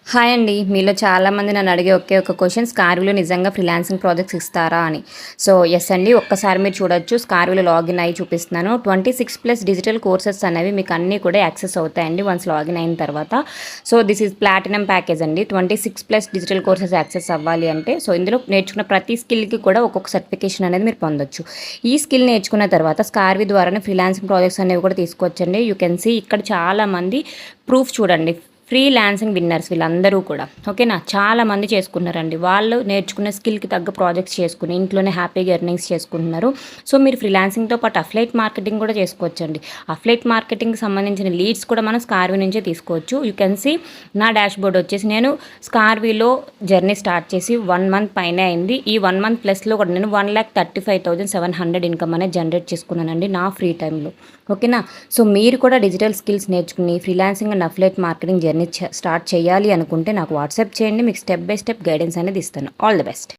Hi అండి. మీలో చాలామంది నన్ను అడిగే ఒకే ఒక క్వెషన్ స్కార్విలో నిజంగా ఫ్రీలాన్సింగ్ ప్రాజెక్ట్స్ ఇస్తారా అని. సో, యెస్ అండి. ఒక్కసారి మీరు చూడొచ్చు స్కార్విలో లాగిన్ అయ్యి చూపిస్తున్నాను. 26+ డిజిటల్ కోర్సెస్ అనేవి మీకు అన్నీ కూడా యాక్సెస్ అవుతాయండి వన్స్ లాగిన్ అయిన తర్వాత. So, this is platinum package అండి. 26+ డిజిటల్ కోర్సెస్ యాక్సెస్ అవ్వాలి అంటే సో, ఇందులో నేర్చుకున్న ప్రతి స్కిల్‌కి కూడా ఒక్కొక్క సర్టిఫికేషన్ అనేది మీరు పొందొచ్చు. ఈ స్కిల్ నేర్చుకున్న తర్వాత స్కార్వి ద్వారానే ఫ్రీలాన్సింగ్ ప్రాజెక్ట్స్ అనేవి కూడా తీసుకోవచ్చండి. యూ కెన్ సీ ఇక్కడ చాలామంది ప్రూఫ్ చూడండి. ఫ్రీలాన్సింగ్ విన్నర్స్ వీళ్ళందరూ కూడా ఓకేనా. చాలామంది చేసుకున్నారండి. వాళ్ళు నేర్చుకున్న స్కిల్కి తగ్గ ప్రాజెక్ట్స్ చేసుకుని ఇంట్లోనే హ్యాపీగా ఎర్నింగ్స్ చేసుకుంటున్నారు. సో మీరు ఫ్రీలాన్సింగ్తో పాటు అఫ్లైట్ మార్కెటింగ్ కూడా చేసుకోవచ్చండి. అఫ్లైట్ మార్కెటింగ్కి సంబంధించిన లీడ్స్ కూడా మనం స్కార్వీ నుంచే తీసుకోవచ్చు. యూ కెన్ సీ నా డాష్ బోర్డ్ వచ్చేసి నేను స్కార్వీలో జర్నీ స్టార్ట్ చేసి 1 మంత్ పైనే అయింది. ఈ 1 మంత్ ప్లస్లో కూడా నేను 1,35,700 ఇన్కమ్ అనేది జనరేట్ చేసుకున్నానండి నా ఫ్రీ టైంలో. ఓకేనా. సో మీరు కూడా డిజిటల్ స్కిల్స్ నేర్చుకుని freelancing and affiliate marketing journey start చేయాలి అనుకుంటే నాకు వాట్సాప్ చేయండి. మీకు స్టెప్ బై స్టెప్ గైడెన్స్ అనేది ఇస్తాను. All the best.